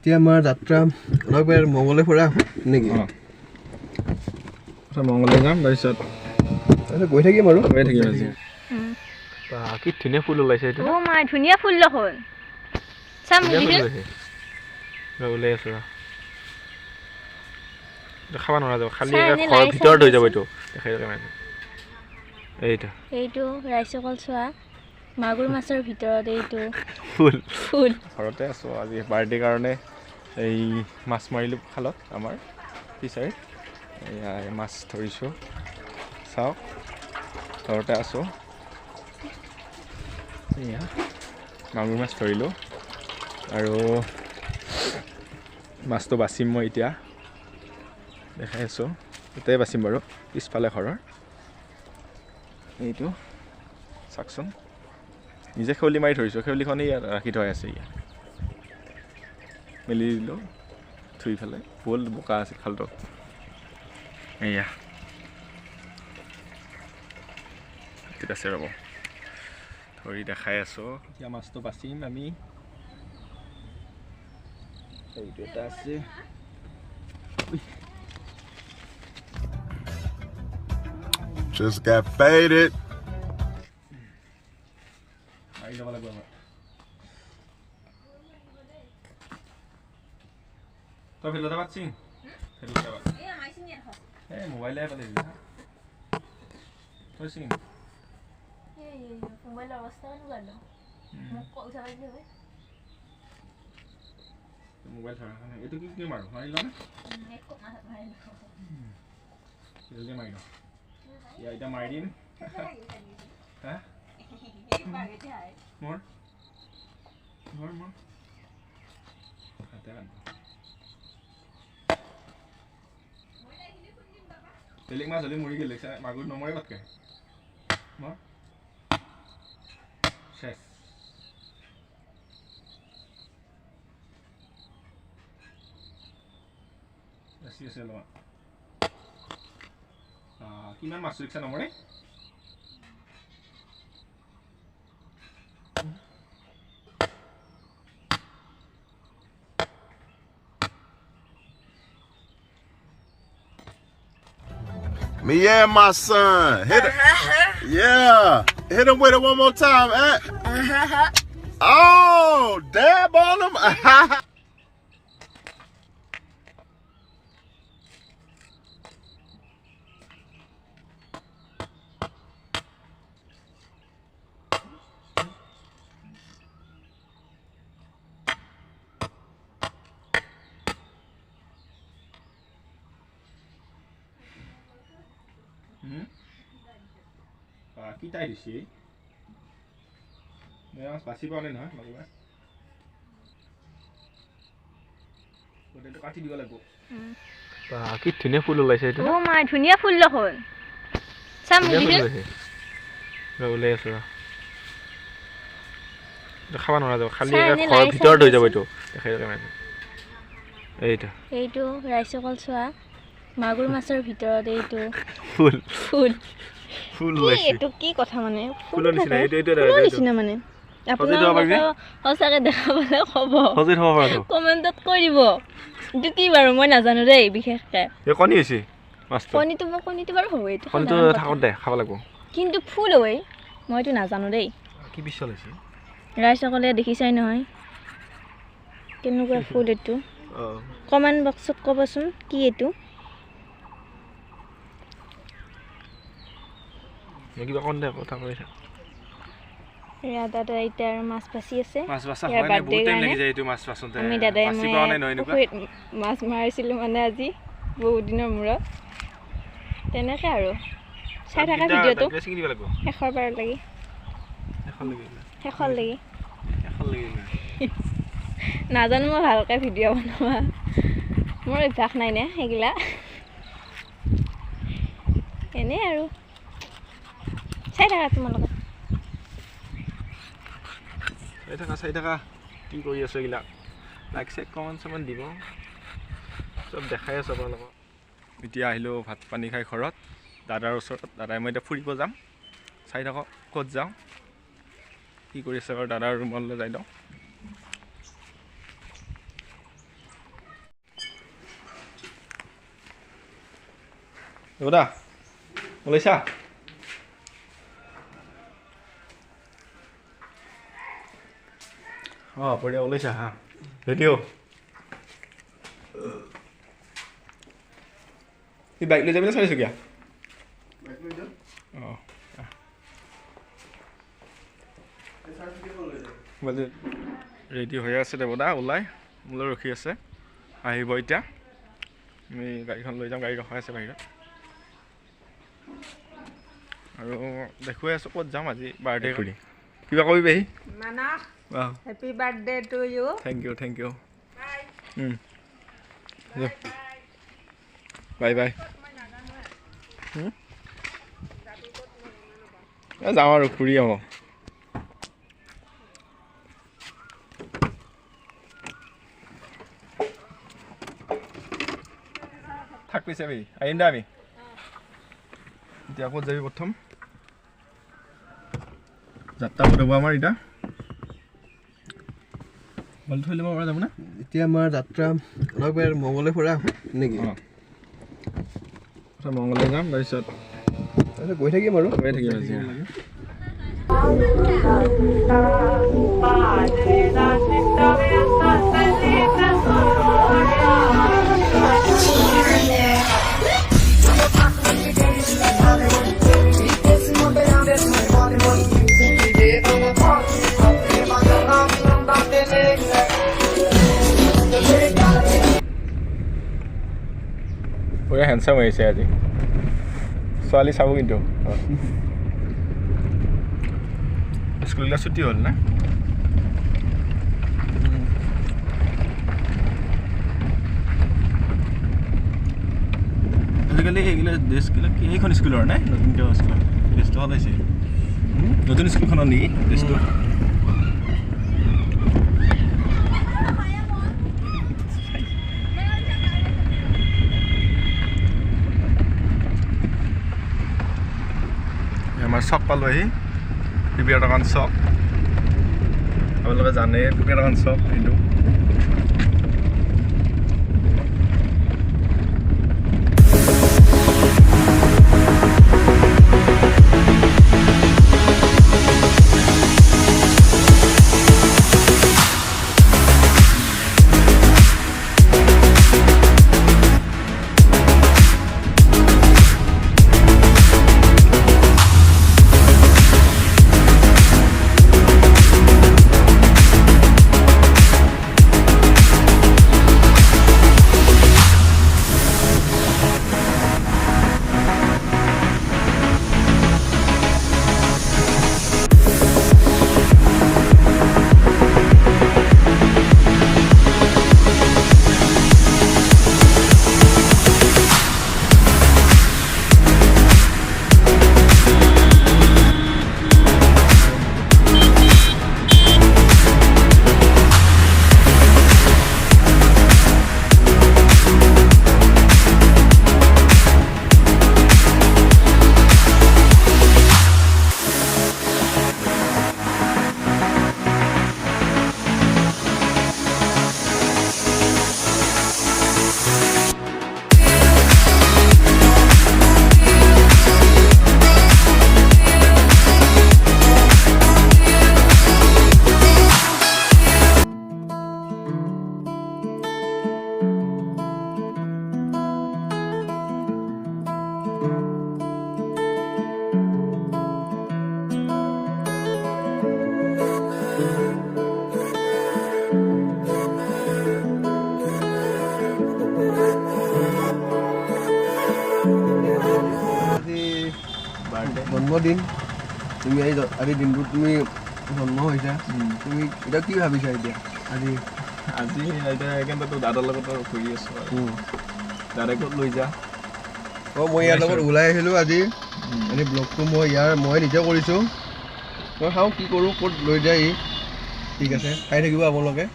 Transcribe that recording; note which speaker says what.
Speaker 1: এতিয়া আমাৰ যাত্ৰা অলপ মংগলে ফুৰা নেকি
Speaker 2: মংগলে যাম তাৰপিছত
Speaker 1: গৈ থাকিম আৰু
Speaker 2: গৈ থাকিম আজি কি ধুনীয়া ফুল ওলাইছে এইটো
Speaker 3: অ' মা ধুনীয়া ফুল দেখোন চাম
Speaker 2: ওলাই আছো দেখাব নোৱাৰা যাব খালি ঘৰৰ ভিতৰত হৈ যাব এইটো দেখাই
Speaker 3: এইটো ৰাইচকল চোৱা মাগুৰ মাছৰ ভিতৰত এইটো ফুল ফুল
Speaker 2: ঘৰতে আছোঁ আজি বাৰ্থডে কাৰণে এই মাছ মাৰিলোঁ খালত আমাৰ ফিচাৰীত এয়া মাছ ধৰিছোঁ চাওক ঘৰতে আছোঁ এয়া মাগুৰ মাছ ধৰিলোঁ আৰু মাছটো বাচিম মই এতিয়া দেখাই আছোঁ এটাই বাচিম বাৰু পিছফালে ঘৰৰ এইটো চাওকচোন নিজে খেৱলি মাৰি ধৰিছোঁ খেৱলিখন ইয়াত ৰাখি থৈ আছে ইয়াত মেলি দিলোঁ ধুই পেলাই বহুত বোকা আছিল খালটো এয়া ঠিক আছে ৰ'ব ধৰি দেখাই আছোঁ এতিয়া মাছটো বাচিম আমি এইটো এটা আছে
Speaker 4: Just got faded.
Speaker 2: মাৰি যাব লাগিব আমাৰ তই ফেলে যাবা চিং ফেলে যাবা এই মোবাইলে পালে তই চিং
Speaker 3: মোবাইলৰ অৱস্থা কেনেকুৱা ন মোক উঠাব দিলে হয়
Speaker 2: মোবাইল ধৰা এইটো কি মাৰোঁ মাৰি লওঁ মাৰি লওঁ এতিয়া মাৰি দিম হা মোৰ বেলেগ মাছ হ'লে মৰি গ'লে মাগুৰ নমৰে পাতকে মোৰ শেষ বেছি আছে অলপমান কিমান মাছ ৰিক্সা নমৰে
Speaker 4: Me and my son. Hit it. Yeah. Hit him with it one more time. Oh, dab on him.
Speaker 2: কি তাই দিছি মাছ বাচি পোৱা নাই নহয় মাগুৰ মাছ গোটেইটো কাটি দিব লাগিব কি ধুনীয়া ফুল ওলাইছে এইটো
Speaker 3: অ' মা ধুনীয়া ফুল দেখোন চাম
Speaker 2: ওলাই আছো দেখাব নোৱাৰা যাব খালি ঘৰৰ ভিতৰত হৈ যাব এইটো দেখাই
Speaker 3: এইটো ৰাইচকল চোৱা মাগুৰ মাছৰ ভিতৰত এইটো
Speaker 2: ফুল
Speaker 3: ফুল
Speaker 2: ফুল
Speaker 3: এইটো কি কথা মানে
Speaker 2: ফুলৰ নিচিনা
Speaker 3: ফুলৰ নিচিনা মানে আপোনালোকে সঁচাকৈ দেখা পালে ক'ব কমেণ্টত কৈ দিব এইটো কি বাৰু মই নাজানো দেই বিশেষকৈ
Speaker 2: কণী হৈছে
Speaker 3: কণীটো বাৰু হ'ব এইটো
Speaker 2: কণীটো থাকত দে খাব লাগিব
Speaker 3: কিন্তু ফুল হয় মইতো নাজানো দেই
Speaker 2: কি পিছল হৈছে
Speaker 3: ৰাইচকলে দেখিছাই নহয় কেনেকুৱা ফুল এইটো কমেণ্ট বক্সত ক'বচোন কি এইটো
Speaker 2: কিবা কণ দে কথা কৈছা
Speaker 3: দাদা এতিয়া আৰু মাছ বাচি আছে
Speaker 2: মাছ বাচা হয় নাই বহুত টাইম লাগি যায় এইটো মাছ বাচোতে
Speaker 3: আমি দাদাই
Speaker 2: বাচি পোৱা নাই নহয় এনেকুৱা
Speaker 3: মাছ মাৰিছিলোঁ মানে আজি বহুত দিনৰ মূৰত তেনেকৈ আৰু চাই থকা ভিডিঅ'টো শেষৰ বাৰ লাগি শেষৰ লাগি নাজানো মই ভালকৈ ভিডিঅ' বনোৱা মোৰ অভ্যাস নাই নে সেইগিলা এনেই আৰু চাই থাকা তোমালোকে
Speaker 2: চাই থাকা কি কৰি আছো এইগিলা লাইক চাইক কমেণ্ট চমেণ্ট দিব চব দেখাই আছো আপোনালোকক এতিয়া আহিলোঁ ভাত পানী খাই ঘৰত দাদাৰ ওচৰত দাদাই মই এতিয়া ফুৰিব যাম চাই থাকক ক'ত যাওঁ কি কৰি আছে বাৰু দাদাৰ ৰুমলৈ যাই লওঁ দেৱদা ওলাইছা অঁ পৰিয়া ওলাইছা হা ৰেডিঅ' এই বাইক লৈ যাবলৈ চাৰিচকীয়া অঁ ৰেডি হৈ আছে দেৱদা ওলাই মোলৈ ৰখি আছে আহিব এতিয়া আমি গাড়ীখন লৈ যাম গাড়ী ৰখাই আছে বাহিৰত আৰু দেখুৱাই আছোঁ ক'ত যাম আজি বাৰ্থডে কৰি কিবা কবি পেহী
Speaker 5: Manak,
Speaker 2: অঁ
Speaker 5: happy birthday to you.
Speaker 2: Thank you bye bye যাওঁ আৰু ফুৰি আহোঁ থাক পিছে আমি আহিম দে আমি এতিয়া ক'ত যাবি প্ৰথম যাত্ৰা ক'ত হ'ব আমাৰ এতিয়া বল থৈ ল'ব পৰা যাব না
Speaker 1: এতিয়া আমাৰ যাত্ৰা অলপ মংগলে ফুৰা আহোঁ নেকি
Speaker 2: অঁ প্ৰথম মংগললৈ যাম তাৰপিছত
Speaker 1: গৈ থাকিম আৰু
Speaker 2: গৈ থাকিম আজি পুৰা হেণ্ডচাম হৈছে আজি ছোৱালী চাব কিন্তু স্কুলবিলাক ছুটি হ'ল না আজিকালি এইগিলা ড্ৰেছবিলাক কি এইখন স্কুলৰ নাই নতুনকৈ স্কুলৰ ড্ৰেছটো ওলাইছে নতুন স্কুলখনৰ নেকি ড্ৰেছটো আমাৰ চক পালোঁ আহি পিপিয়াৰ দোকান চক আপোনালোকে জানে পিপিয়াৰ দোকান চক এইটো
Speaker 1: জন্মদিন তুমি আজি দিনটোত তুমি জন্ম হৈছা তুমি এতিয়া কি ভাবিছা এতিয়া আজি
Speaker 2: আজি এতিয়া কিন্তু তোৰ দাদাৰ লগত ঘূৰি আছোঁ আৰু দাদাই ক'ত লৈ যা
Speaker 1: অঁ মই ইয়াৰ লগত ওলাই আহিলোঁ আজি মানে ব্লগটো মই নিজে কৰিছোঁ মই চাওঁ কি কৰোঁ ক'ত লৈ যায় ঠিক আছে চাই থাকিব আপোনালোকে